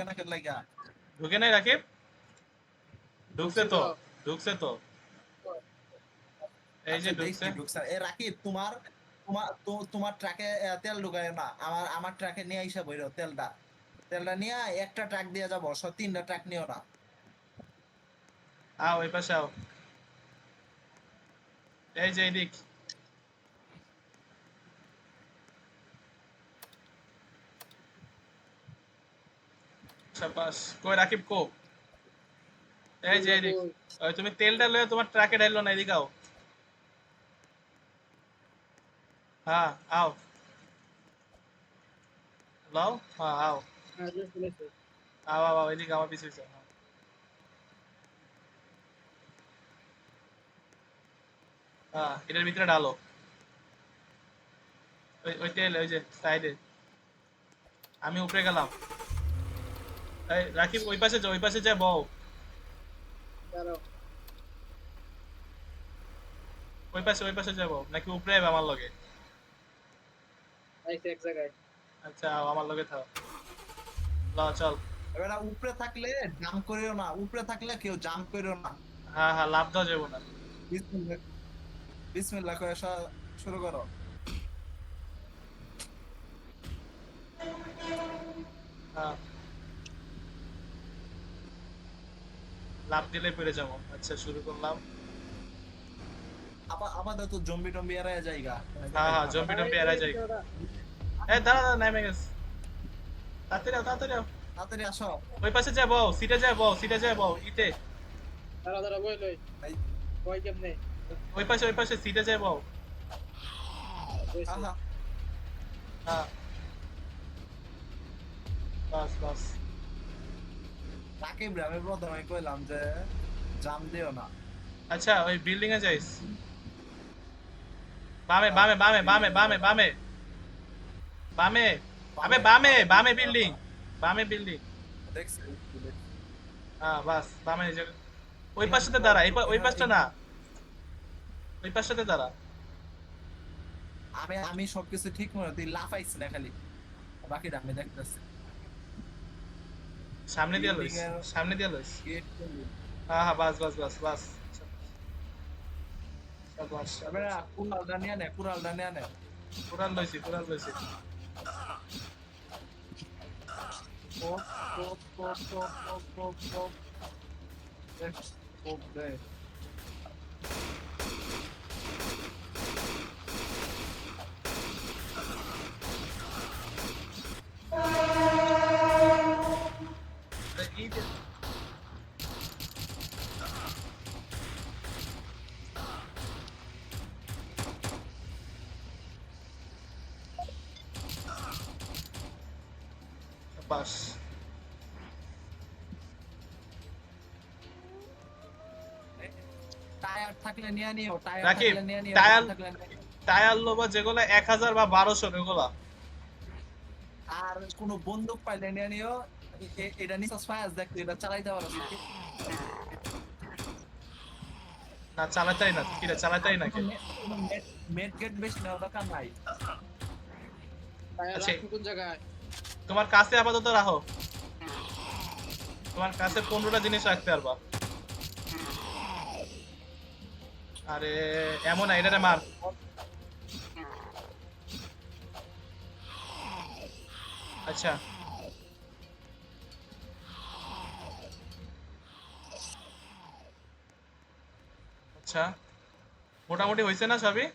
না কেন লাগা ঢুকে নাই রাকিব? ঢুকছে তো, ঢুকছে তো, এই যে আচ্ছা ঢুকছে। দেখছি ঢুকছে। এ রাকিব তোমার তোমার তোমার ট্রাকে তেল ঢুকায় না, আমার ট্রাকে নিয়ে আইসা বইরো তেলটা নিয়ে একটা ট্রাক দিয়ে যাবো, সব 3টা ট্রাক নিও না। আও এই পাশে আও, এই যে এদিক। শাবাশ, কই রাকিব কো? এই যে এদিক। ওই তুমি তেলটা লয়ে তোমার ট্রাকে ঢাইলো না, এদিকে আও। হ্যাঁ আও, লাও, হ্যাঁ আও, আও আও আও, এদিকে আমার পিছে পিছে। হ্যাঁ এটার ভিতরে ঢালো। ওই ওই তেল ওই যে সাইডে। আমি উপরে গেলাম। এই রাকিব ওই পাশে যা, ওই পাশে যা বউ। ওই পাশে যাব নাকি উপরে আইবা আমার লগে? আচ্ছা আও, আমার লগে থাও। ল চল। এবার উপরে থাকলে জাম্প করিও না, উপরে থাকলে কেউ জাম্প করিও না। হ্যাঁ হ্যাঁ, লাভ দাও যাবো না। বিসমিল্লাহ, বিসমিল্লাহ করে শুরু করো। হ্যাঁ, লাভ দিলে পেরে যাবো। আচ্ছা শুরু করলাম। আমাদের তো জম্বি টম্বি এড়ায় জায়গা হ্যাঁ হ্যাঁ, জম্বি টম্বি এড়াই যাই। এই দাঁড়া দাঁড়া, নেমে গেছে। তাড়াতাড়ি আও, তাড়াতাড়ি আও। তাড়াতাড়ি আসো। ওই পাশে যা বউ, সিটে যা বউ, সিটে যা বউ, ইতে। এই, ওই পাশে সিটে যা বউ। আহা, হ্যাঁ, বাস বাস। রাকিব রে আমি প্রথমে কইলাম যে জাম দিও না। আচ্ছা ওই বিল্ডিং এ যাইস। বামে বামে বামে বামে বামে বামে বামে। আবে বামে, বামে বিল্ডিং, বামে বিল্ডিং। দেখছি দেখছি। হ্যাঁ বাস, বামে এই যে। ওই পাশটাতে দাঁড়া, ওই পাশটা না, ওই পাশটাতে দাঁড়া। আমি আমি সবকিছু ঠিক মনে তুই লাফাইছি না খালি, বাকিটা আমি দেখতেছি। সামনে দিয়া বিল্ডিং লইস, এর সামনে দিয়া লইস। গেট। হ্যাঁ হ্যাঁ, বাস বাস বাস বাস। সাবাস এবারে সাবাস। কুড়ালটা নিয়ে নে। কোরাল লইছি, কোরাল লইছি। Pop pop pop pop pop pop pop. দেখ, পপ দে। এই যে বাস। টায়ার থাকলে নিয়ে নিও, টায়ার রাকিব, থাকলে নিয়ে নিও, না টায়ার, থাকলে নিয়ে নিও। টায়ার লোবা যেগুলো 1000 বা 1200 ওগুলা। আর কোনো বন্দুক পাইলে নিয়ে নিও। এটা নিছস ফায়াজ দেখ, তুই এটা চালাইতে পারো নাকি? না চালাতাই না, কি রে আর চালাতাই না কোনো কে? মেড গেট বেশি নেওয়ার দরকার নাই। আচ্ছা তোমার কাছে আপাতত রাখো, তোমার কাছে 15টা জিনিস রাখতে পারবা। আরে এমন না, এটারে মার। আচ্ছা আচ্ছা, মোটামুটি হয়েছে না সবই?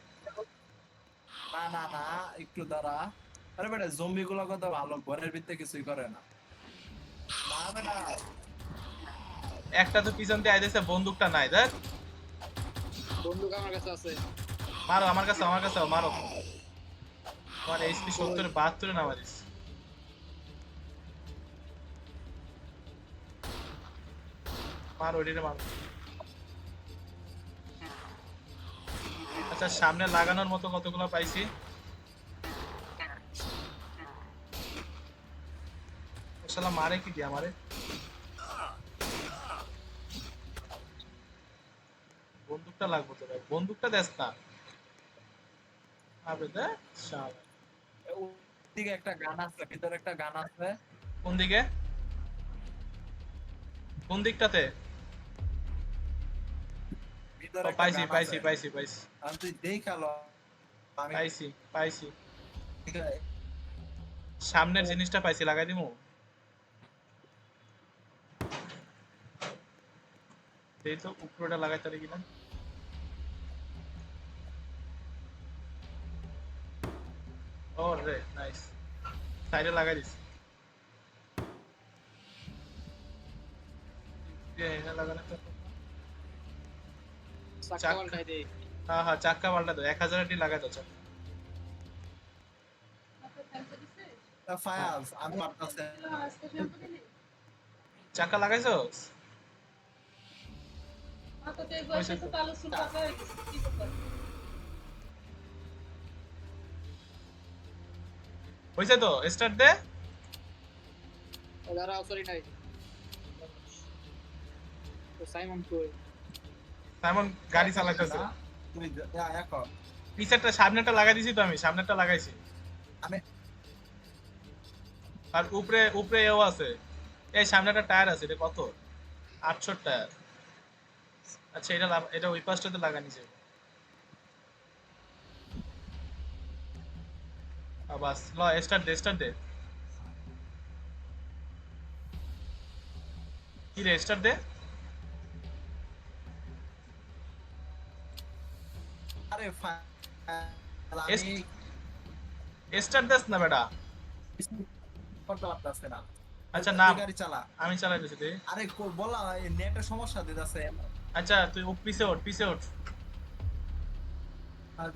না না না, একটু দাঁড়া। আরে বেটা জম্বি গুলো কত ভালো, ঘরের ভিতরে কিছুই করে না। না বেটা, একটা তো পিছন দিয়ে আইতেছে, বন্দুকটা নাই দেখ। মারো, আমার কাছে, আমার কাছে মারো। আমার এইচপি 70 72 না মারিস। মার ওইটারে মার। আচ্ছা সামনে লাগানোর মতো কতগুলো পাইছি। ও শালা মারে কি দিয়ে আমারে? বন্দুকটা লাগবে তো ভাই, বন্দুকটা দেস না। আবে দে শালা। ওদিকে একটা গান আছে, ভিতরে একটা গান আছে। কোন দিকে? কোন দিকটাতে? ভিতরে ও একটা পাইছি গান পাইছি আছে পাইছি পাইছি আর তুই দেখালো আমি পাইছি পাইছি। ঠিক- সামনের জিনিসটা পাইছি, লাগাই দিমু। এই তো উপরটা লাগাইতে পারি কিনা। ও রে নাইস, সাইডে লাগাই দিছি। এখানে লাগানো তো। চাক্কা পাল্টাই দেই। হ্যাঁ হ্যাঁ, চাক্কা পাল্টা দাও, 1000 লাগাই দাও চাক্কা। ফায়াজ আমি পারতাছে চাক্কা লাগাইছস? হয়েছে তো। হয়েছে তো, স্টার্ট দে। দাঁড়াও, সরি নাই। তো সাইমন কই? সাইমন গাড়ি চালাইতেছে। না, তুই এক পিছেরটা সামনেটা লাগাই দিছি তো, আমি সামনেটা লাগাইছি। আমি আর উপরে উপরে এও আছে। এই সামনেটা টায়ার আছে, এটা কত? 800 টায়ার। আচ্ছা, এটা ওই পাশটাতে লাগানি যাবে। বাস ল, স্টার্ট দে। কি রে, স্টার্ট দে। আরে এস- আমি স্টার্ট দেস না বেটা। করতে পারতাছে না আচ্ছা তুই না, গাড়ি চালা আমি চালাই দিছি তুই। আরে বলা নেটের সমস্যা দিতেছে আচ্ছা তুই পিছে ওঠ, পিছে ওঠ।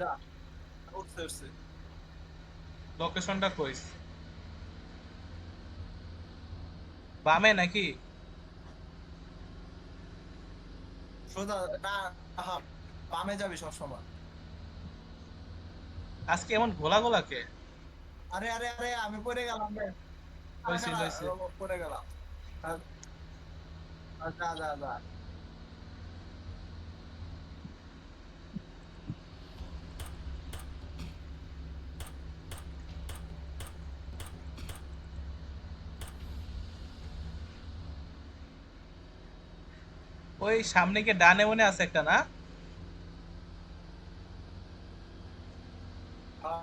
যা উঠছে উঠছে লোকেশনটা কইস। বামে নাকি? সোজা না, হ্যাঁ বামে যাবি সবসময়। আজকে এমন ঘোলা ঘোলা কে? আরে আরে আরে আমি পড়ে গেলাম রে লইছি লইছি। পড়ে গেলাম যা যা যা ওই সামনে গিয়ে ডানে মনে আছে একটা না? আহ,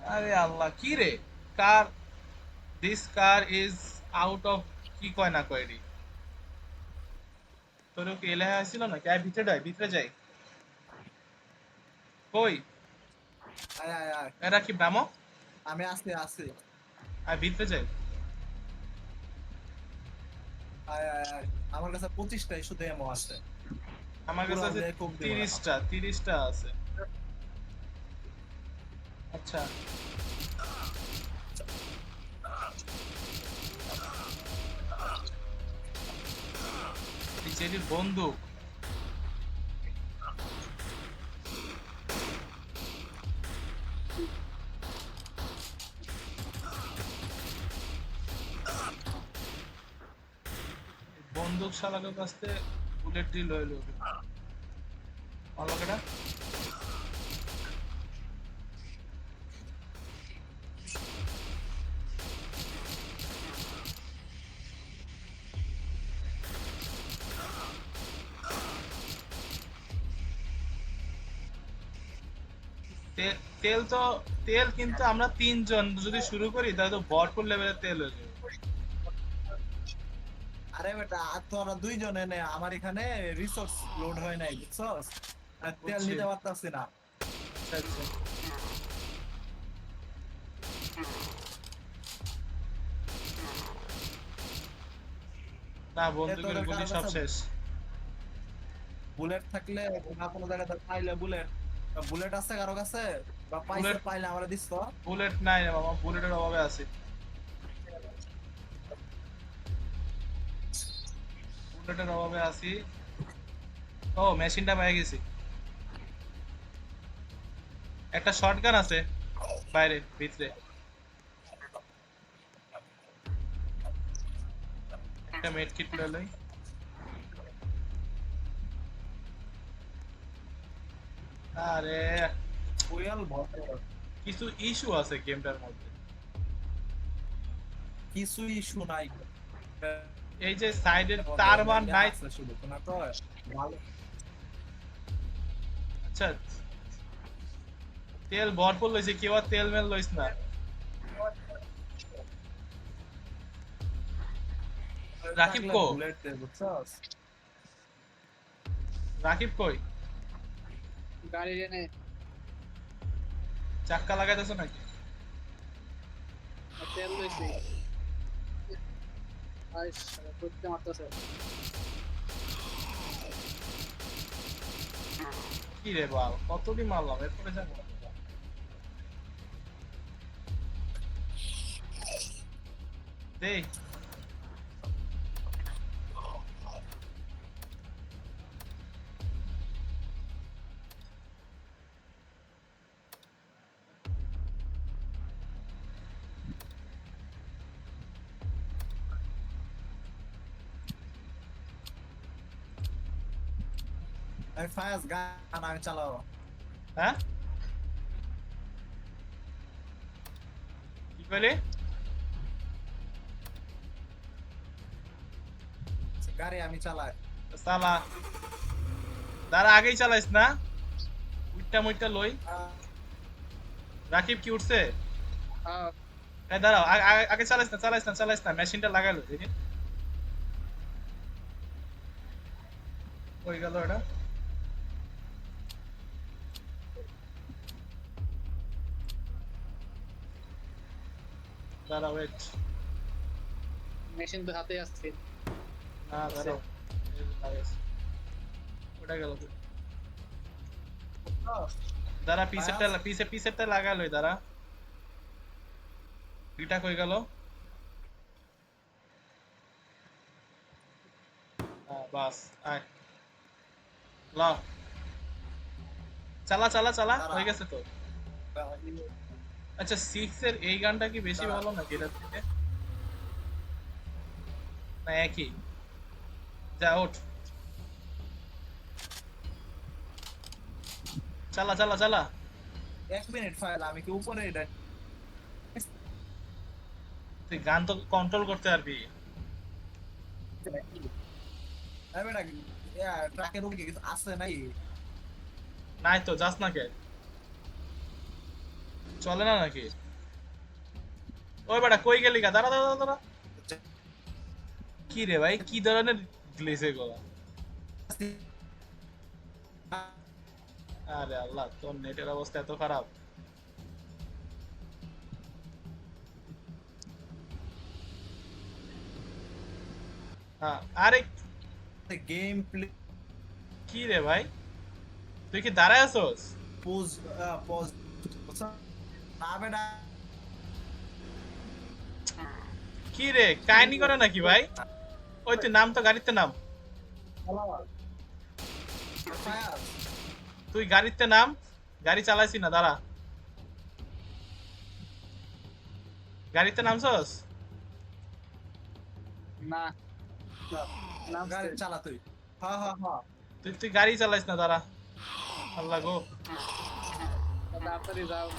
আরে আল্লাহ, কি রে? Car, this car is out of, কি কয় না কয় রে? তোর কি এলাকা আসছিল না? কে ভিতরে যাই, ভিতরে যাই। কই আয় আয় আয় এরা কি ব্রাহ্ম? আমি আসছি আসছি আর ভিতরে যাই। আয় আয় আয় আমার কাছে 25টা শুধু এমও আছে আমার কাছে আছে পুরো খুব দিব না। 30টা আছে। আচ্ছা এই যে বন্দুক, বন্দুক শালাকের কাছ থেকে বুলেট ডিল হইলো। অলোকেটা তেল তো, তেল কিন্তু আমরা 3 জন যদি শুরু করি তাহলে তো ভরপুর লেভেলের তেল হয়ে যাবে। আরে বেটা আর তোরা দুইজন এনে আমার এখানে রিসোর্স লোড হয় নাই বুঝছস আর তেল বুঝছি। নিতে পারতাছি না আচ্ছা আচ্ছা। না, বন্দুকের তোদের গুলি কারো সব কাছে শেষ। বুলেট থাকলে না কোনো জায়গাতে পাইলে বুলেট বুলেট আছে কারো কাছে বা পাইছে বুলেট পাইলে আমরা দিস তো বুলেট নাই রে বাবা, বুলেটের অভাবে আছি। বুলেটের অভাবে আছি। ও মেশিনটা পেয়ে গেছি। একটা শটগান আছে বাইরে, ভিতরে একটা মেড কিট করে লই। আরে ফুয়েল ভর কিছু ইস্যু আছে গেমটার মধ্যে। কিছুই শোনাই এই যে সাইডের তার মান নাই। আছে শুধু না তো ভালো আচ্ছা তেল ভরপুর লইছে, কেউ আর তেল মেল লইস না। রাকিব থাকলে কো? বুলেট দে বুঝছস রাকিব কই? গাড়ি এনে চাক্কা লাগাইতেছো নাকি? তেল লইছি আইস করতে মারতেছে কি রে বাল, কতদিন মারলাম, এরপরে যাবো। দেই আমি ফায়াজ গান আমি চালাও হ্যাঁ কি কইলি? গাড়ি আমি চালাই চালা, দাঁড়া আগেই চালাইস না, উইটটা মুইটটা লই। রাকিব কি উঠছে? হ্যাঁ এই দাঁড়াও, আগে চালাইস না, মেশিনটা লাগাইলো দেখি। কই গেল এটা? দাঁড়া ওয়েট, মেশিন তো হাতে আসছে না দাঁড়াও, এই যে লাগাইছি। ওটা গেল কই? দাঁড়া পিছেরটা লাগাইলোই, দাঁড়া। এটা কই গেল? বাস আয় ল, চালা চালা চালা, হয়ে গেছে তো। আচ্ছা 6 এর এই গানটা কি বেশি ভালো নাকি এটার থেকে, না একই? যা ওঠ, চালা চালা চালা। 1 মিনিট ফাইল আমি কি উপরে এটা তুই গান তো কন্ট্রোল করতে পারবি। আমি এটা ট্রাকের উপরে কিছু আছে নাই নাই তো, যাস না কে? চলে না নাকি? ওই বেটা কই গেলি গা? দাঁড়া দাঁড়া দাঁড়া। কি রে ভাই, কি ধরনের গ্লিচ এগুলো? আরে আল্লাহ, তোর নেটের অবস্থা এত খারাপ? হ্যাঁ আরে গেম প্লে কি রে ভাই, তুই কি দাঁড়ায় আছোস? পোজ পোজ না বেটা কি রে কাহিনী করে নাকি ভাই? ওই তুই নাম তো, গাড়িতে নাম। ফায়াজ তুই গাড়িতে নাম, গাড়ি চালাইছি না, দাঁড়া। গাড়িতে নামছস? না নাম গাড়ি চালা তুই হ্যাঁ হ্যাঁ হ্যাঁ তুই গাড়ি চালাইস না, দাঁড়া। আল্লাহ গো, তাড়াতাড়ি যাও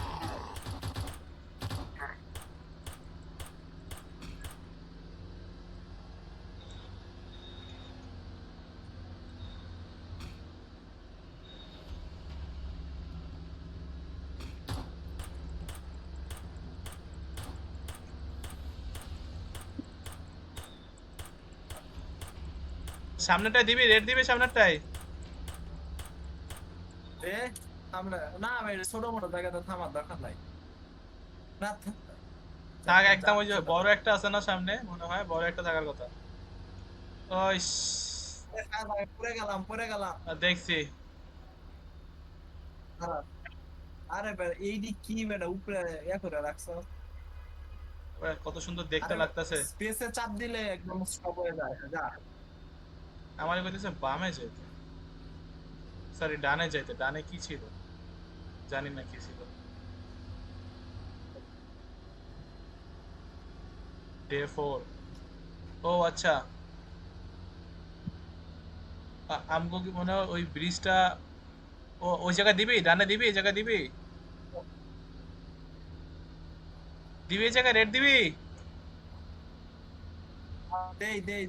সামনেটায় দিবি, রেড দিবি সামনেরটাই। এ আমরা না আমি ছোট মোটো জায়গাতে থামার দরকার নাই না থাক একদম, ওই যে বড় একটা আছে না সামনে, মনে হয় বড় একটা থাকার কথা। ওই পরে গেলাম দেখছি। দাঁড়া। আরে বেটা এইডি কি বেটা উপরে ইয়া করে রাখছো ওই কত সুন্দর দেখতে লাগতেছে। স্পেসে চাপ দিলে একদম স্টপ হয়ে যায় যা আমার কইতেছে বামে যেতে, সরি ডানে যেতে। ডানে কি ছিল জানি না, কি ছিল। ডে 4, ও আচ্ছা। আমগো কি মনে হয় ওই ব্রিজটা, ও ওই জায়গায় দিবি, ডানে দিবি, এই জায়গায় দিবি, দিবি এই জায়গায় রেড দিবি।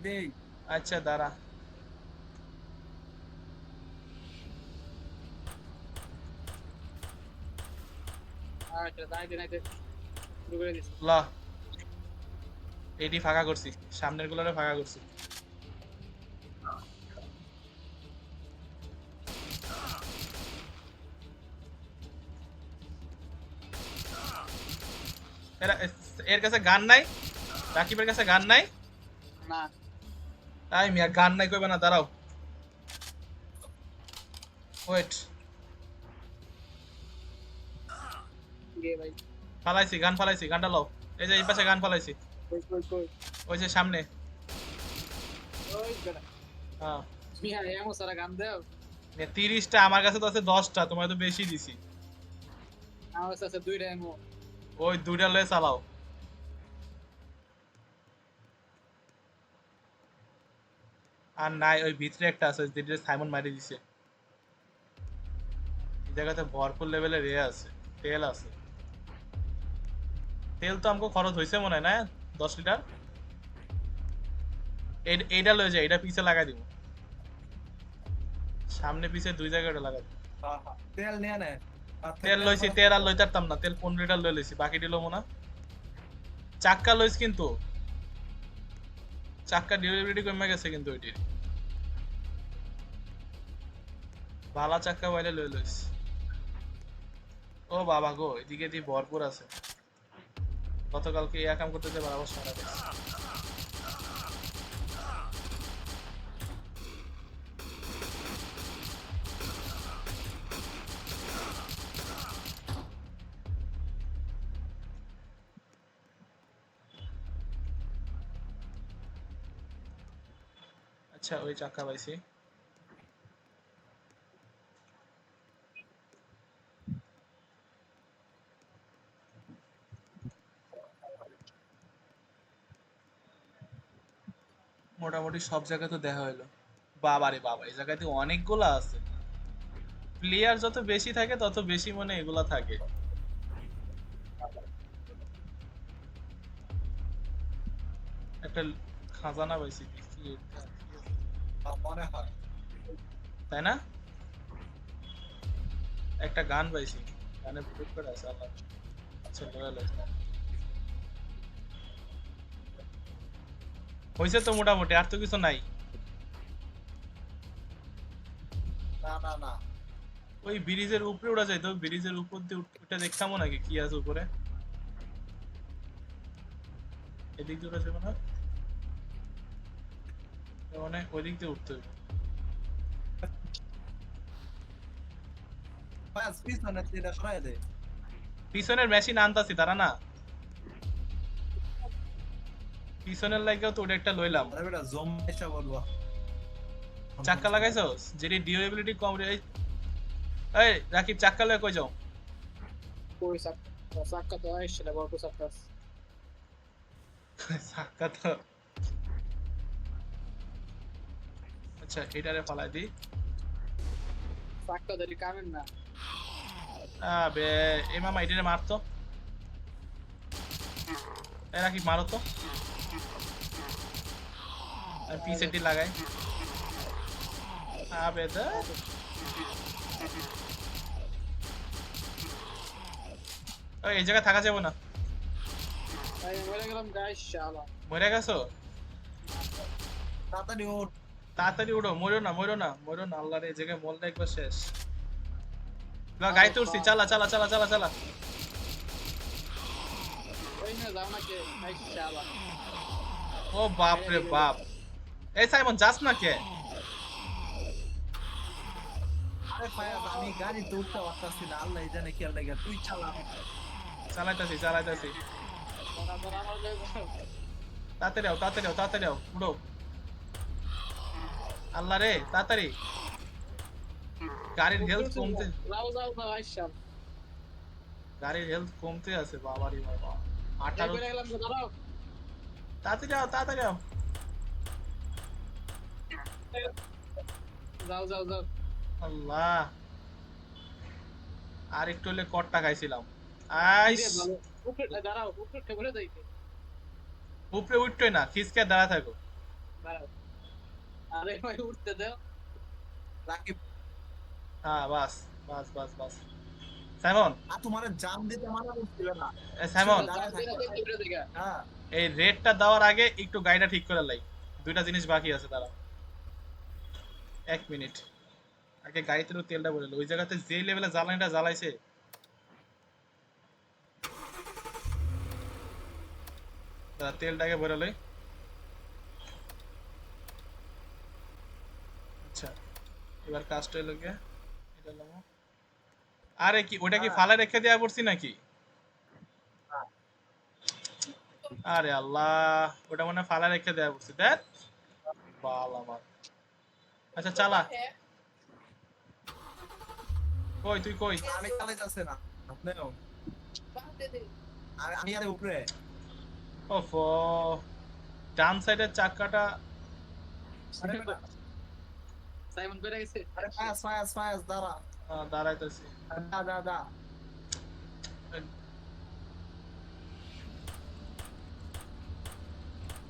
দেই আচ্ছা দাঁড়া। আচ্ছা দাঁড়াইতে নাইতে শুরু করে দিছি। ল এটি ফাঁকা করছি, সামনের গুলোরে ফাঁকা করছি। এর কাছে গান নাই, রাকিবের কাছে গান নাই। না তাই মিয়া গান নাই কইবে না, দাঁড়াও ওয়েট। গিয়ে ভাই ফালাইছি গান, ফালাইছি গানটা লও। এই যে এই পাশে গান ফালাইছি, কই ওই যে সামনে। ওই বেটা হ্যাঁ মিয়া এমন সারা গান দাও। 30টা, আমার কাছে তো আছে 10টা, তোমার তো বেশি দিছি। আমার কাছে আছে দুইটা এমো। ওই দুইটা লয়ে চালাও। আর নাই, ওই ভিতরে একটা আছে যেটা সাইমন মারি দিছে। এই জায়গাতে ভরপুর লেভেলের আছে, তেল আছে। তেল তো আমাকে খরচ হয়েছে মনে হয় না, 10 লিটার। এইটা লয়ে যায়, এটা পিছে লাগাই দিব, সামনে পিছে দুই জায়গায় ওটা লাগাই দিব। তেল নিয়ে নে। তেল লইছি, তেল আর লইতে পারতাম না, তেল 15 লিটার লই লইছি, বাকি দিল মনে। চাক্কা লইছি কিন্তু, চাক্কা ডিউরেবিলিটি কমে গেছে কিন্তু ওইটির। ভালা চাক্কা বাইরে লই লইছি। ও বাবা গো, এদিকে দিয়ে ভরপুর আছে। গতকালকে এই কাম করতে যে বরাবর সারা গেছে। আচ্ছা ওই চাক্কা পাইছি। মোটামুটি সব জায়গা তো দেখা হলো। বাবা রে বাবা, এই জায়গাতে অনেকগুলা আছে। প্লেয়ার যত বেশি থাকে তত বেশি মনে এগুলা থাকে। একটা খাজানা পাইছি, কি এটা? মনে হয় তাই না? একটা গান পাইছি, গানে বুলেট করে আছে আল্লাহ। আচ্ছা লয়াল আছে, হইছে তো মোটামুটি, আর তো কিছু নাই। না ওই ব্রিজের উপরে উঠা যায় তো, ব্রিজের উপর দিয়ে উঠে দেখতাম নাকি কি আছে উপরে। এদিক দিয়ে উঠা যাবে না, মানে ওই দিক দিয়ে উঠতে হবে। বাস পিছনে এটা সরাই দে। পিছনের মেশিন আনতাছি, তারা না পিছনের লাগেও তো ওটা একটা লইলাম। আরে বেটা জম এসে বলবো। চাক্কা লাগাইছস যেটি ডিউরেবিলিটি কম রে। এই রাকিব, চাক্কা লয়ে কই যাও? কই সাক্কা তো আইছিল বড় সাক্কা। চাক্কা তো আচ্ছা এটারে ফালাই দি। সাক্কা ধরি কামেন না। আবে এই মামা এটারে মারতো। এই রাকিব মারো তো, আর পিছে দি লাগাই। আবে দা ওই এই জায়গা থাকা যাবে না। আমি মরে গেলাম গাইস শালা। মরে গেছো? তাড়াতাড়ি ওঠ। তাড়াতাড়ি উঠো, মরো না মরো না মরো না, আল্লাহ রে, এই জায়গায় মরলে একবার শেষ। গাইতে উঠছি, চালা চালা চালা চালা চালা। ওই না যাও না কে গাইস শালা। ও বাপ রে বাপ, এই সাইমন যাস না কে? আরে ফায়াজ, আমি গাড়িতে উঠতে পারতাছি না, আল্লাহ জানে কি লাগে, তুই চালা। চালাইতাছি চালাইতাছি। তোরা আমার লয়ে তাড়াতাড়ি আও তাড়াতাড়ি আও তাড়াতাড়ি আও, উঠো। আল্লাহ রে তাড়াতাড়ি, গাড়ির হেলথ কমতে, যাও যাও না গাইস শালা। গাড়ির হেলথ কমতে আছে বাবারি বাবা। এই 18, করে গেলাম তো দাঁড়াও। তাড়াতাড়ি আও তাড়াতাড়ি আও। যাও যাও যাও। আল্লাহ, আর একটু হলে কটটা খাইছিলাম। আইস ধীরে ভালো উপরে দাঁড়াও, উপরে বলে যাইতে। উপরে উঠতোই না, খিসকে দাঁড়া থাকো। দাঁড়াও। আরে ভাই উঠতে দাও। রাকিব, হ্যাঁ বাস বাস বাস বাস। সাইমন, তোমার জাম দিতে মানা করছিল না, সাইমন, দাঁড়ায় জানতে না থাকো। দেখতে উঠে দেখা। হ্যাঁ, এই রেডটা দেওয়ার আগে একটু গাড়িটা ঠিক করে লাই। দুইটা জিনিস বাকি আছে, তারা 1 মিনিট আগে গাড়িতে তো তেলটা বলে ওই জায়গাতে যে লেভেলে জ্বালানিটা জ্বালাইছে। তারা তেলটাকে ভরে লই। আচ্ছা, এবার কাজটা হলো গিয়ে এটা নামো। আরে কি ওটা কি হ্যাঁ, ফালা রেখে দেয়া পড়ছি নাকি? হ্যাঁ। আরে আল্লাহ, ওটা মনে হয় ফালা রেখে দেয়া পড়ছি। দেখ বাল আমার। আচ্ছা চালা। কই তুই কই? আমি চালাই যাচ্ছে না, আপনিও। আমি আরে উপরে। ওফ, ডান সাইডের চাকাটা। আরে বেটা, সাইমন কইরা গেছে। আরে ফায়াস ফায়াস ফায়াস, দাঁড়া। দাঁড়াইতেছি। দা দা দা।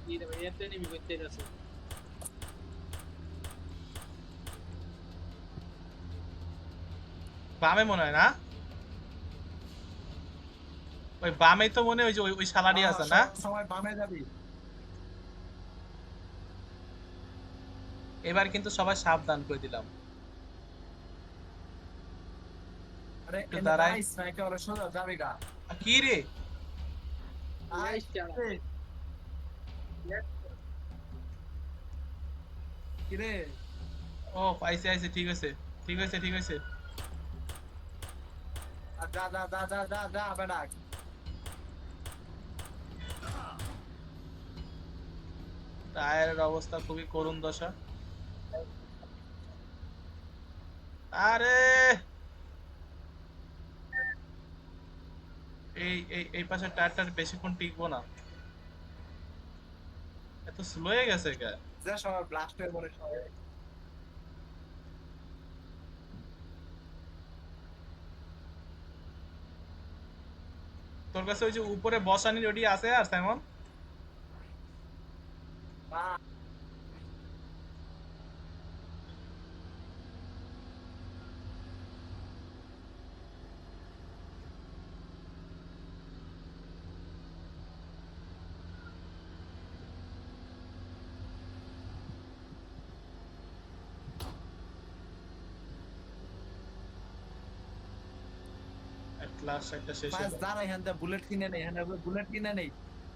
কি রে ভাই এত নিবি করতে যাচ্ছে। বামে মনে হয় না? ওই বামেই তো মনে হয় ওই যে ওই শালারি আছে না? সব সময় বামে যাবি। এবার কিন্তু সবাই সাবধান করে দিলাম। আরে একটু এনে দাঁড়াই। দাঁড়াইস না, একেবারে সোজা যাবি গা। কি রে? আয়, শালা। কি রে? ও পাইছে আইছে, ঠিক আছে ঠিক আছে ঠিক আছে। যা যা যা যা যা যা বেটা। টায়ারের অবস্থা খুবই করুণ দশা। আরে এই পাশের টায়ারটা বেশিক্ষণ টিকবো না, এত স্লো হয়ে গেছে কে? যে সবাই ব্লাস্ট হয়ে পড়ে সবাই। তোর কাছে ওই যে উপরে বসানি রেডি আছে আর সাইমন? না, এট লাস্ট একটা শেষ ফায়াস হলো। দাঁড়া, এখান থেকে বুলেট কিনে নেই, এখানে বুলেট কিনে নেই।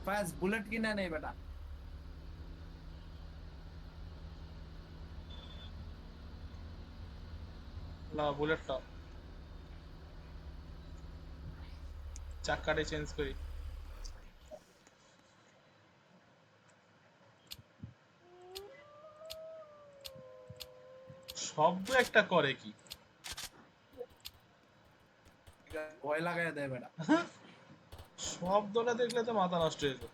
ফায়াস বুলেট কিনে নেই বেটা। লা বুলেটটা চাকাটা চেঞ্জ করি। শব্দ একটা করে কি? ভয় লাগাই দেয় বেটা। শব্দটা দেখলে তো মাথা নষ্ট হয়ে যায়।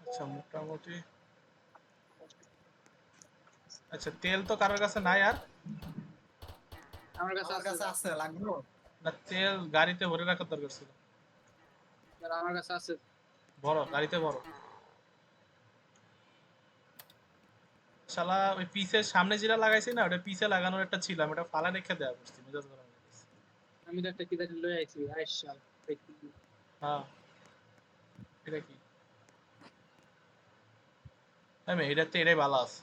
আচ্ছা মোটামুটি। আচ্ছা তেল তো কারোর কাছে নাই আর? আমার কাছে আমার কাছে আছে। আছে, লাগলো। না তেল গাড়িতে ভরে রাখার দরকার ছিল। দাঁড়া, আমার কাছে আছে। বড় গাড়িতে বড়। শালা ওই পিসের সামনে যেটা লাগাইছি না, ওটা পিছে লাগানোর একটা ছিল, আমি ওটা ফালা রেখে দেয়া করছি, মেজাজ গরম হয়ে গেছে। আমি তো একটা কি জানি লই আইছি আইসা দেখি। হ্যাঁ, এটা কি? আমি এটাতে এটাই ভালো আছে,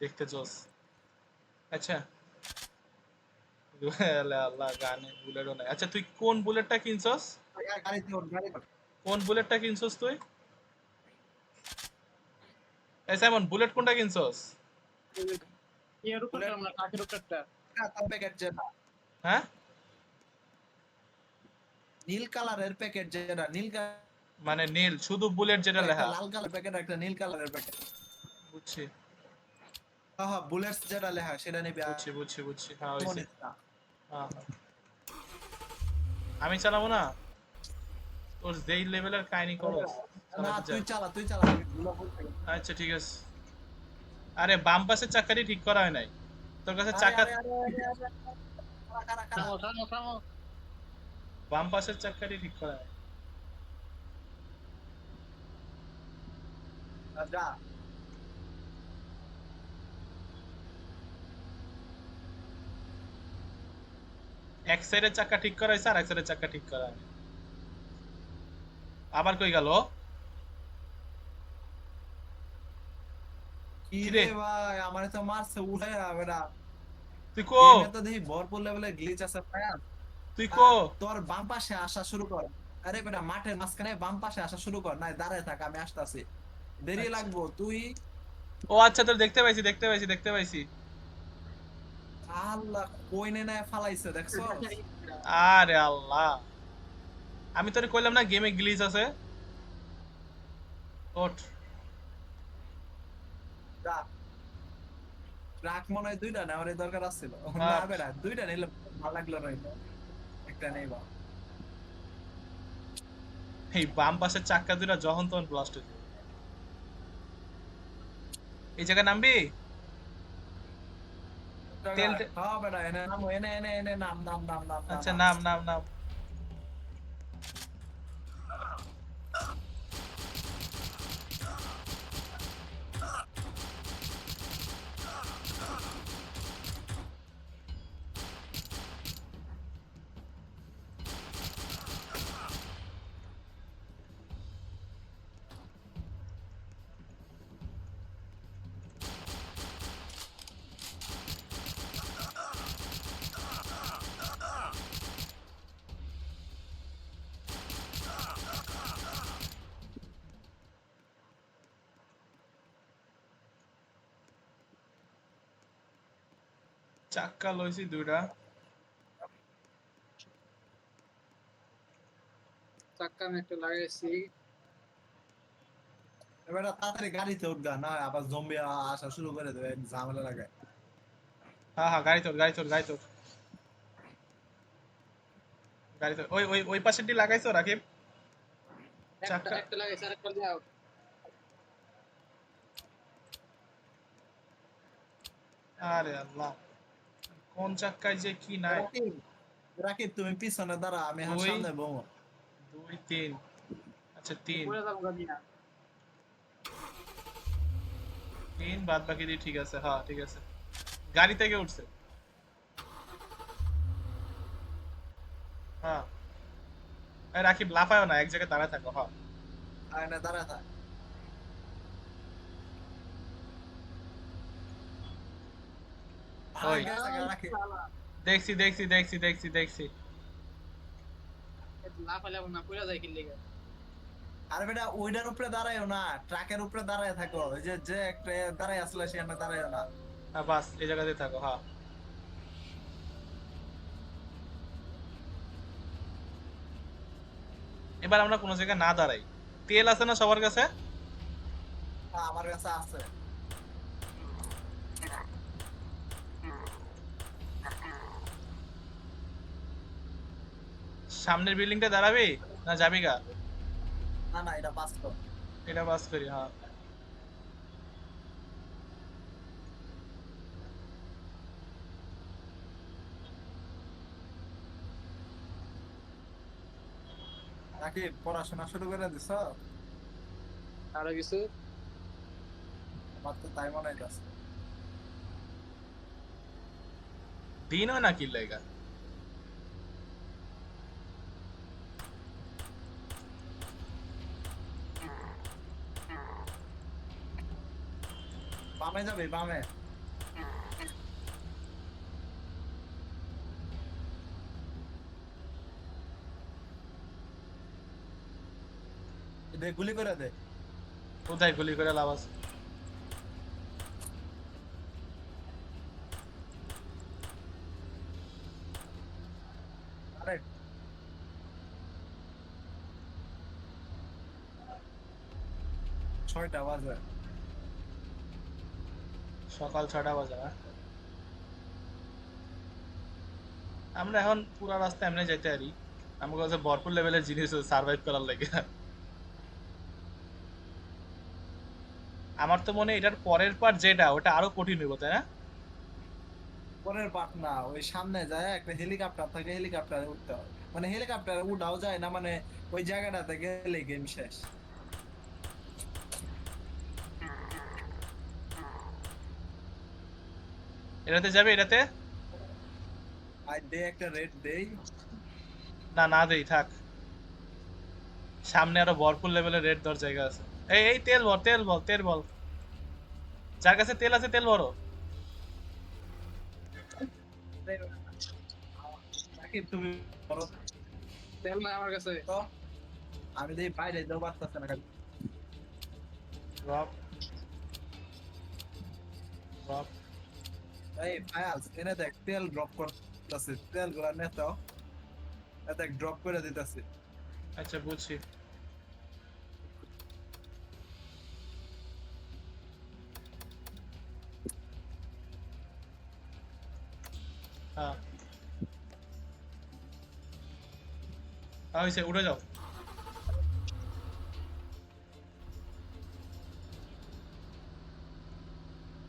দেখতে জোস। আচ্ছা আল্লাহ গানে বুলেটও নাই। আচ্ছা তুই কোন বুলেটটা কিনছস? গাড়িতে ওঠ, গাড়িতে ওঠ। কোন বুলেটটা কিনছস তুই? এই সাইমন বুলেট কোনটা কিনছস? এর উপর আমরা কাকের উপরটা। প্যাকেট যেটা হ্যাঁ নীল কালারের প্যাকেট, যেটা নীল মানে নীল শুধু বুলেট যেটা একটা লেখা? লাল কালার প্যাকেট, একটা নীল কালারের প্যাকেট। বুঝছি হ্যাঁ হ্যাঁ, বুলেটস যেটা লেখা সেটা নিবি। আর বুঝছি বুঝছি বুঝছি, হ্যাঁ মনে হয়েছে। হচ্ছে না। হ্যাঁ হ্যাঁ। আমি চালাবো না? তোর যেই লেভেলের কাহিনী করস না চালাতে তুই যা। চালা আমি গুলো বলতে গেছি। আচ্ছা ঠিক আছে। আরে বাম পাশের চাকাটি ঠিক করা হয় নাই। তোর কাছে আরে চাকা আরে আরে আরে আরে, কারা কারা কারা থামো থামো থামো। বাম পাশের চাকাটি ঠিক করা হয়। যা এক সাইডের চাকা ঠিক করা হয়েছে আর এক সাইডের চাকা ঠিক করা হয়নি। আবার কই গেল? কি কি রে রে? ভাই আমারে তো মারছে উড়ে বেটা। তুই কো? গেমে তো দেখি ভরপুর লেভেলের গ্লিচ আছে ভাই। তুই কো? তোর বাম পাশে আসা শুরু কর। আরে বেটা মাঠের মাঝখানে বাম পাশে আসা শুরু কর, নাই দাঁড়ায় থাক, আমি আসতেছি। দেরি আচ্ছা। লাগবো তুই। ও আচ্ছা, তোর দেখতে পাইছি দেখতে পাইছি দেখতে পাইছি। আল্লাহ কই নে ফালাইছে দেখছো। আরে আল্লাহ, আমি তোরে কইলাম না গেমে গ্লিচ আছে। ওঠ। যা ট্রাক মনে হয় দুইটা নেওয়ার দরকার আছিল। না হাট। বেটা দুইটা নিলে ভালো লাগলো না, একটা নেই বা। এই বাম পাশের চাক্কা দুটা যখন তখন ব্লাস্ট হয়ে যাবে। এই জায়গায় নামবি? তেল হ্যাঁ বেটা এনে নাম এনে এনে এনে নাম নাম নাম নাম নাম আচ্ছা নাম। নাম নাম নাম। চাক্কা লইছি দুইটা। চাক্কা আমি একটা লাগাইছি। বেটা তাড়াতাড়ি গাড়িতে উঠগা, না আবার জম্বি আসা শুরু করে দেবে, ঝামেলা লাগে। হ্যাঁ হ্যাঁ, গাড়ি তোর গাড়ি তোর গাড়ি তোর গাড়ি তোর। ওই ওই ওই পাশেরটি লাগাইছো রাকিব? একটা চাক্কা। একটা লাগাইছি, আরেকটা দাও। আরে আল্লাহ, কোন চাক্কায় যে কি নাই। রাকিব রাকিব তুমি পিছনে দাঁড়া, আমি এখন দুই সামনে বমো। দুই তিন। আচ্ছা তিন। পড়ে যাবো গাড়ি না। তিন বাদ বাকি দিয়ে ঠিক আছে, হ্যাঁ ঠিক আছে। গাড়ি থেকে উঠছে। হ্যাঁ। এই রাকিব লাফায়ও না, এক জায়গায় দাঁড়ায় থাকো। হ্যাঁ। আর এনে দাঁড়া থাক। ওই ভাই গেছে গা, রাকিব। দেখছি দেখছি দেখছি দেখছি দেখছি। লাফাইলাম না, পড়ে যায় কি লেগে। আরে বেটা ওইটার উপরে দাঁড়ায়ও না, ট্রাকের উপরে দাঁড়ায় থাকো। ওই যে যে একটা দাঁড়ায় আসলে সে এনে দাঁড়ায়ও না। হ্যাঁ বাস এই জায়গাতে থাকো। হ্যাঁ। এবার আমরা কোনো জায়গায় না দাঁড়াই। তেল আছে না সবার কাছে? আমার কাছে আছে। সামনের বিল্ডিংটা দাঁড়াবি না যাবি গা? না না এটা বাস্তব। এটা বাস করি, হ্যাঁ। রাকিব পড়াশোনা শুরু করে দিছ? আরো কিছু আমার তো তাই মনে হইতাছে। দিন হয় না কি লাগা। বামে যাবে বামে। দে গুলি করে দে। কোথায় গুলি করে লাভ আছে? আরে 6টা বাজে। সকাল 6টা বাজে না? আমরা এখন পুরা রাস্তা এমনি যাইতে পারি। আমার কাছে ভরপুর লেভেলের জিনিস সার্ভাইভ করার লাগে। আমার তো মনে হয় এটার পরের পার্ট যেটা ওটা আরো কঠিন হইব, তাই না? পরের পার্ট না, ওই সামনে যায় একটা হেলিকপ্টার থাকে, হেলিকপ্টারে উঠতে হয়, মানে হেলিকপ্টারে উঠাও যায় না, মানে ওই জায়গাটাতে গেলে গেম শেষ। এটাতে যাবে এটাতে? আর দে একটা রেড দেই। না না দেই থাক, সামনে আরো ভরপুর লেভেলের রেড দেওয়ার জায়গা আছে। এই এই তেল ভর, তেল বল, তেল বল, যার কাছে তেল আছে তেল ভরো। নাকি তুমি করো তেল নাই আমার কাছে। তো, আমি দেই বাইরে যাও পারতেছে না খালি। Drop drop. এই ফায়াল এনে দেখ তেল ড্রপ করতেছে, তেল গুলা নে তো, দেখ ড্রপ করে দিতেছে। আচ্ছা বুঝছি। হ্যাঁ হয়েছে, উঠে যাও।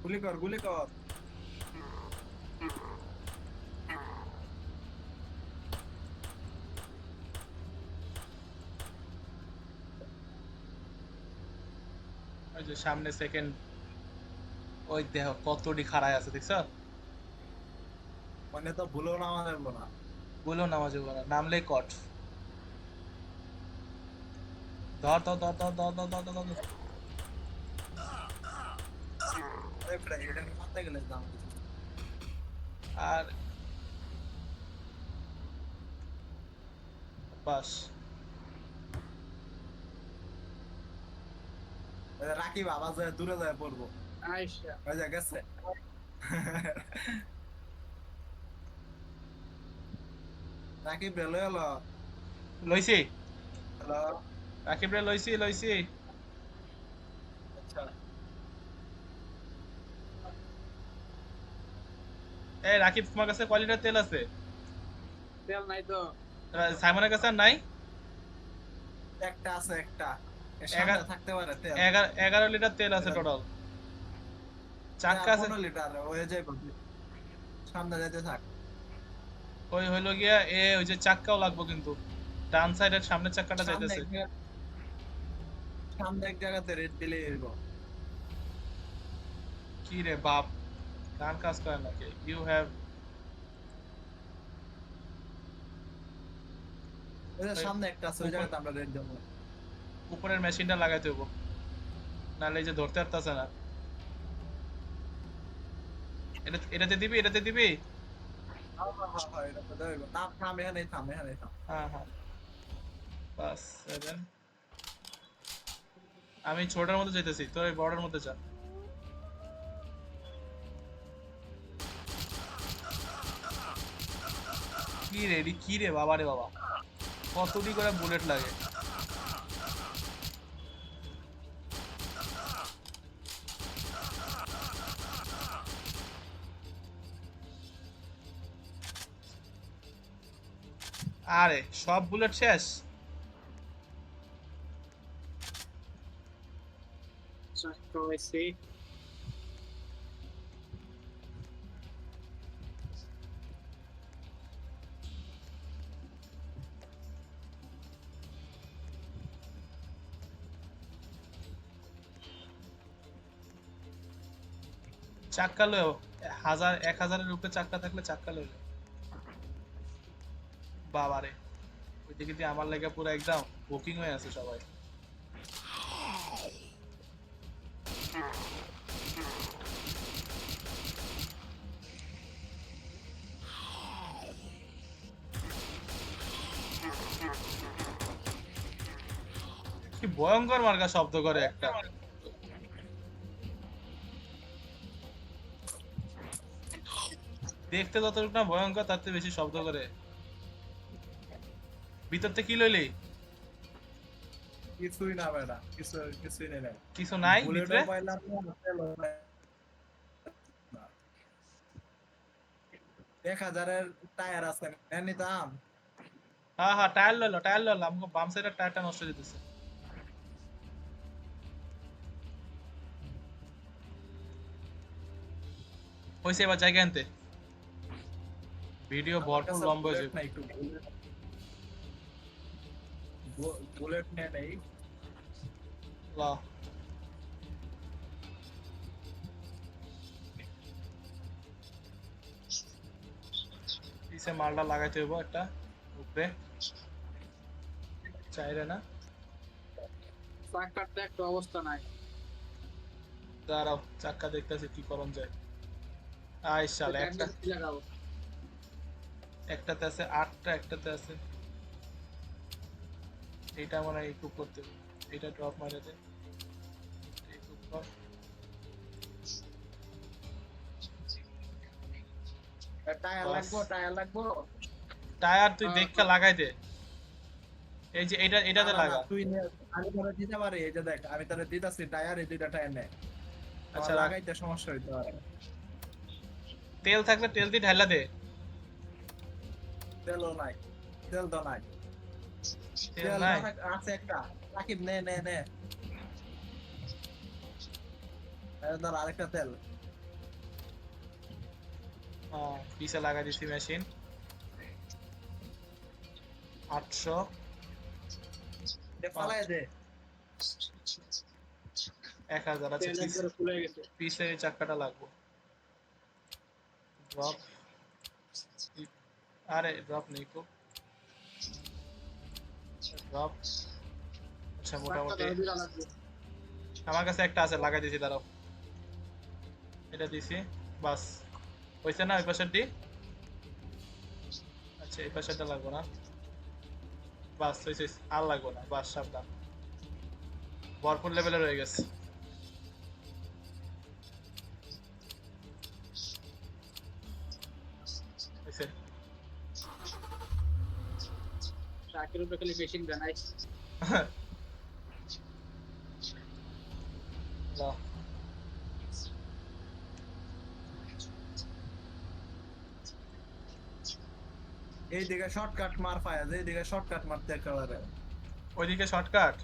গুলি কর, গুলি কর। ওই যে সামনে সেকেন্ড, ওই দেহ কতটি খাড়ায় আছে দেখছ? মানে তো ভুলো না আমাদের না। বলো নামাজ নামলেই কট। ধর ধর ধর ধর ধর ধর ধর ধর ধর। আরে প্রায় এটা নিয়ে মারতে গেলে দাম। আর বাস। রাকিব আবার যায় দূরে যায় পড়বো। আইসা ওই যে গেছে। রাকিব রে লই এলো। লইছি, হ্যালো। রাকিব রে লইছি লইছি। আচ্ছা এই রাকিব, তোমার কাছে কয় লিটার তেল আছে? তেল নাই তো। সাইমনের কাছে আর নাই? একটা আছে, একটা এর সামনে থাকতে পারে তেল। 11 লিটার তেল আছে টোটাল। চাক্কা আছে? 15 লিটার হয়ে যায় সামনে যেতে থাক। ওই হইলো গিয়া ওই যে চাক্কাও লাগবে কিন্তু, ডান সাইডের সামনের চাক্কাটা সামনে যাইতেছে। সামনে এক জায়গাতে রেড দিলে এরব। কি রে বাপ, গান কাজ করে নাকি? ইউ হ্যাভ ওই যে সামনে একটা আছে, ওই জায়গাতে আমরা রেড দেবো। উপরের মেশিনটা লাগাইতে হবো, নাহলে এই যে ধরতে পারতাছে না। এটাতে দিবি, এটাতে দিবি। হ্যাঁ হ্যাঁ হ্যাঁ হ্যাঁ, এটা তো দেবো। থাম থাম, এখানেই থাম, এখানেই থাম। হ্যাঁ হ্যাঁ, বাস 7। আমি ছোটার মধ্যে যেতেছি, তোর ওই বড়ের মধ্যে যা। কি রে কি রে বাবা রে বাবা, কতটি করে বুলেট লাগে। আরে সব বুলেট শেষ। হয়েছি। চাক্কা লও, 1000-1000-এর উপরে চাক্কা থাকলে চাক্কা লইলো। বাবারে, ওইদিকে দিয়ে আমার লেগে পুরো একদম বুকিং হয়ে আছে সবাই। কি ভয়ঙ্কর মার্কা শব্দ করে একটা। দেখতে যতটুকু না ভয়ঙ্কর, তার চেয়ে বেশি শব্দ করে। ভিতর থেকে কি লইলি? কিছুই না বেটা, কিছুই নেই। কিছু নাই ভিতরে? বুলেটও পাইলাম না, তেলও পাইলাম না। 1000-এর টায়ার আছে, নিতাম। হ্যাঁ হ্যাঁ টায়ার লইলো আমাকে বাম সাইডের টায়ারটা নষ্ট হয়ে যেতেছে হইছে এবার জায়গা আনতে ভিডিও ভরপুর লম্বা হয়ে যাবে বুলেট নিয়ে নেই ল পিছে মালটা লাগাইতে হইব একটা উপরে চাইরে না চাকার তো একটা অবস্থা নাই দাঁড়াও চাক্কা দেখতেছি কি করণ যায় আই শালা একটা লাগাবো একটাতে আছে 8টা একটাতে আছে এইটা মনে হয় ইকুপ করতে হবে এইটা ড্রপ মারে দে ইকুপ কর টায়ার লাগবো টায়ার তুই দেখকে লাগাই দে এই যে এটাতে না, লাগা তুই নে, আমি তোরে দিতে পারি এই যে দেখ আমি তোরে দিতাছি টায়ার এই দুইটা টায়ার নে আচ্ছা, আচ্ছা লাগাইতে সমস্যা হইতে পারে তেল থাকলে তেল দিয়ে ঢালা দে তেলও নাই তেল তো নাই তেল তেল নাই আছে একটা রাকিব নে নে নে ধর আরেকটা তেল পিছে লাগাই দিছি মেশিন 800 ফালাই দে 1000 আছে তেল একবারে ফুলে গেছে পিছে এই চাক্কাটা লাগবে ড্রপ আরে ড্রপ নেই তো ড্রপ আচ্ছা মোটামুটি আমার কাছে একটা আছে লাগাই দিছি দাঁড়াও এটা দিছি বাস হইছে না ওই পাশের দি আচ্ছা এই পাশেরটা লাগবে না বাস হইছে আর লাগবে না বাস সাবধান ভরপুর লেভেলে রয়ে গেছে হইছে চাকের উপরে খালি মেশিন বানাই না এই দিকে শর্টকাট মার ফায়াজ এই দিকে শর্টকাট মারতে একেবারে ওইদিকে শর্টকাট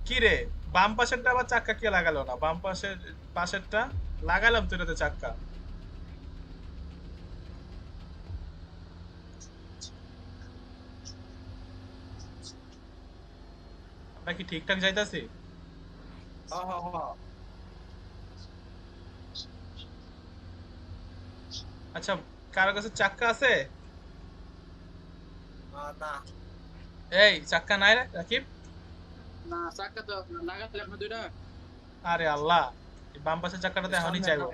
কি রে বাম পাশেরটা আবার চাক্কা কে লাগালো না বাম পাশেরটা লাগালাম তো এটাতে চাক্কা আমরা কি ঠিকঠাক যাইতাছি হ্যাঁ হ্যাঁ হ্যাঁ আচ্ছা কারো কাছে চাক্কা আছে না এই চাক্কা নাই রে রাকিব না চাকা তো লাগাতে আপনি দুইটা আরে আল্লাহ এই বাম পাশের চাক্কাটাতে এখনই চাইবো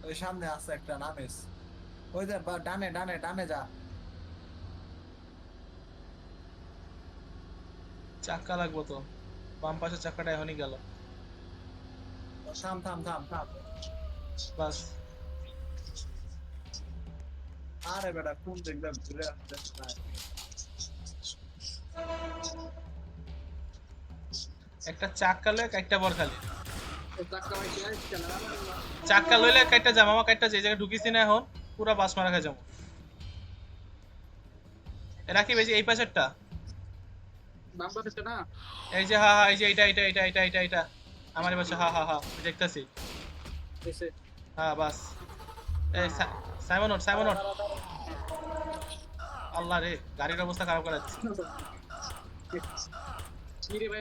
ওই সামনে আছে একটা নামিস ওই যে ডানে ডানে ডানে যা চাক্কা লাগবো তো বাম পাশের চাক্কাটা এখনই গেল থাম থাম থাম থাম বাস আরে বেটা কোন দিকটা ঘুরে আসতে একটা চাক্কা লয়ে একটা বর খালি চাকা ভাই চালা চাক্কা লইলে একটা যা মামা একটা যে জায়গায় ঢুকিছি না এখন পুরা বাস মারা খাই যাবো রাকিব এই যে এই পাশেরটা বাম পাশে না এই যে হ্যাঁ হ্যাঁ এই যে এটা আমার পাশে হ্যাঁ হ্যাঁ হ্যাঁ দেখতাছি এসে হ্যাঁ বাস এই সাইমন ওঠ আল্লাহ রে গাড়ির অবস্থা খারাপ করে যাচ্ছে কি রে ভাই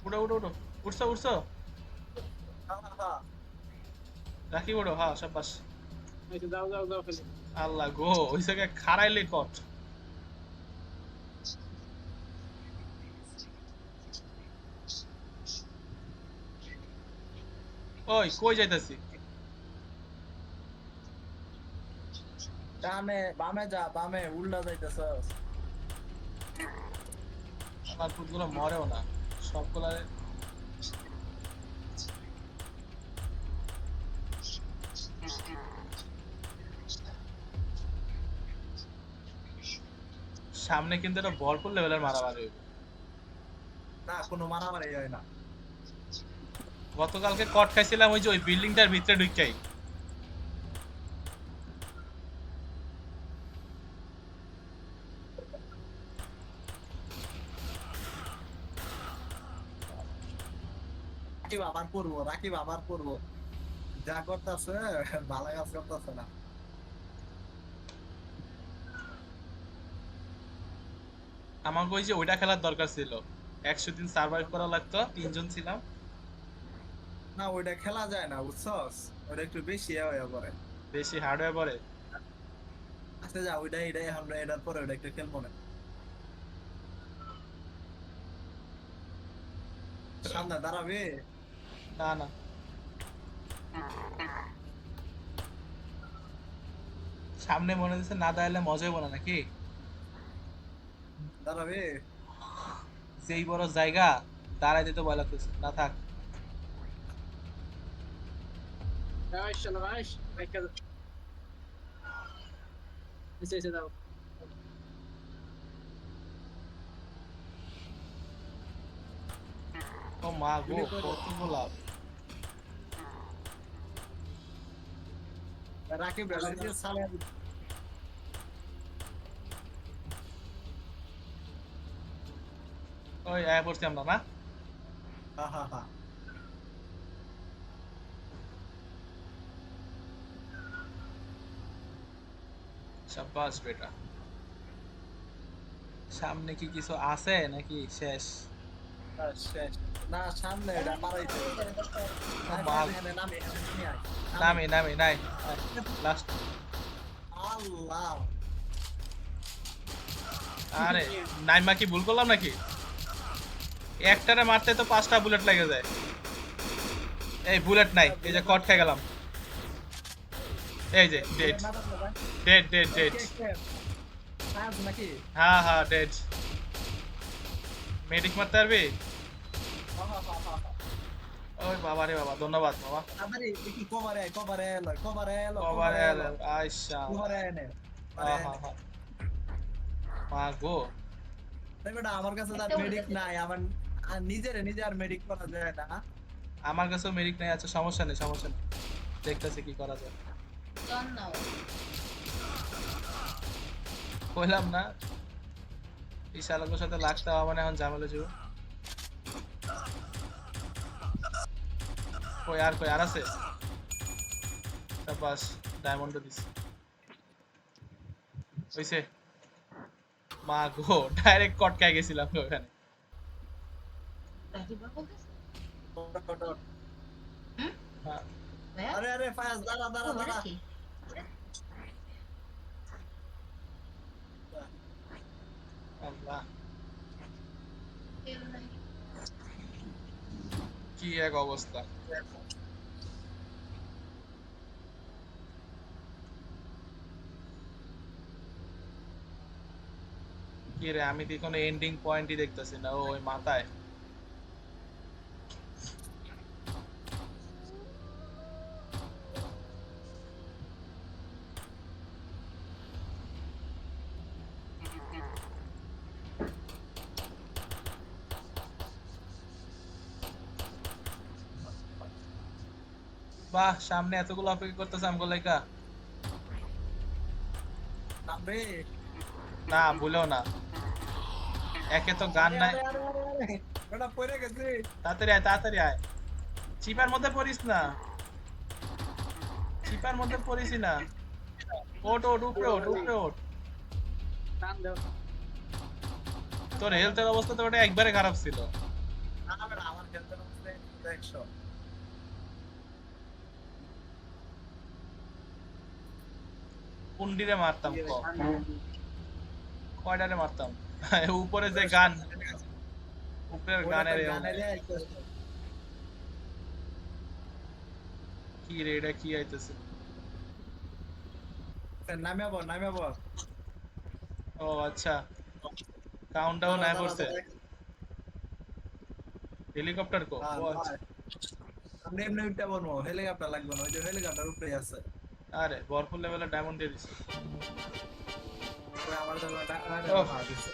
উঠো উঠছো রাকিব উঠো হ্যাঁ সব বাস এই যাও যাও যাও খালি আল্লাহ গো ওই জায়গায় খাড়াইলে কট ওই কই যাইতাছি ডানে বামে যা বামে উল্টা যাইতেছস আমার ফুটগুলো মরেও না সবগুলা সামনে কিন্তু এটা ভরপুর লেভেলের মারামারি হইব না কোনো মারামারি হয় না গতকালকে কট খাইছিলাম ওই যে ওই বিল্ডিংটার ভিতরে ঢুকাই রাকিব আবার পড়বো যা করতেছে ভালো কাজ করতেছে না। আমাকে ওই যে ওইটা খেলার দরকার ছিল, 100 দিন সার্ভাইভ করা লাগতো, 3 জন ছিলাম। না ওইটা খেলা যায় না বুঝছস, ওইটা একটু বেশি হয়ে পড়ে। বেশি হার্ড হয়ে পড়ে। আচ্ছা যা ওইটা এটাই আমরা এটার পরে ওইটা একটু খেলবো না। সামনে দাঁড়াবে। না না, সামনে মনে হচ্ছে না দাঁড়ালে মজা হবো না নাকি? দাঁড়াবে। যেই বড় জায়গা, দাঁড়াইতে তো ভয় লাগতেছে। না থাক। عايش انا عايش هاي كذا نسيت هذا ও মা গো, কতগুলা! রাকিব রাকিব সামনে। ওই আয়া পড়ছি আমরা না। হা হা হা। শাবাশ বেটা। সামনে কি কিছু আছে নাকি শেষ? শেষ। না সামনে এটা পারাইতে নামে নামে নাই লাস্ট। আল্লাহ আরে নাইমা কি ভুল করলাম নাকি? একটারে মারতে তো 5টা বুলেট লেগে যায়। এই বুলেট নাই, এই যে কট খেয়ে গেলাম। এই যে ডেড ডেড ডেড ডেড। নাকি হ্যাঁ হ্যাঁ ডেড। মেডিক মারতে পারবি? ওই বাবা রে বাবা, ধন্যবাদ বাবা। কি কভারে কভারে এলো কভারে এলো কভার এলো আইসা। কভারে এনে হ্যাঁ হ্যাঁ হ্যাঁ। মা গো, বেটা আমার কাছে তার মেডিক নাই, আমার নিজে আর মেডিক করা যায় না। আমার কাছেও মেডিক নাই। আছে, সমস্যা নেই সমস্যা নেই, দেখতেছি কি করা যায়। কইলাম না এই শালাগুলোর সাথে লাগতে হবে, মানে এখন ঝামেলা যাবো। কই আর আছে? বাস ডায়মন্ড দিছি হইছে। মা গো, ডাইরেক্ট কটকায় গেছিলাম ওখানে। হ্যাঁ। আরে আরে ফায়াজ দাঁড়া দাঁড়া দাঁড়া। আল্লাহ, কি এক অবস্থা! কি রে, আমি তো কোনো এন্ডিং পয়েন্টই দেখতেছি না। ও ওই মাথায়। বাহ, সামনে এতগুলো অপেক্ষা করতেছে আমগো লাইকা। নামবে। না ভুলেও না, একে তো গান নাই। বেটা পড়ে গেছে। তাড়াতাড়ি আয় তাড়াতাড়ি আয়। চিপার মধ্যে পড়িস না, চিপার মধ্যে পড়িস না। ওট ওট, উপরে ওট উপরে ওট। টান দাও তোর হেলথের অবস্থা তো ওটা একবারে খারাপ ছিল। না না বেটা আমার খেলতে হচ্ছে 100। কুন্ডিরে মারতাম কয়টারে মারতাম। উপরে যে গান, উপরের গানের কি রে, এটা কি আইতেছে? নামে বল। ও আচ্ছা, কাউন্টডাউন আয় পড়ছে। হেলিকপ্টার কো? ও আচ্ছা। আমরা এমনি উঠতে বলবো, হেলিকপ্টার লাগবে না, ওই যে হেলিকপ্টার উপরে আছে। আরে ভরপুর লেভেলের ডায়মন্ড দিয়ে দিছে। আমার তো ওহ। দিছে।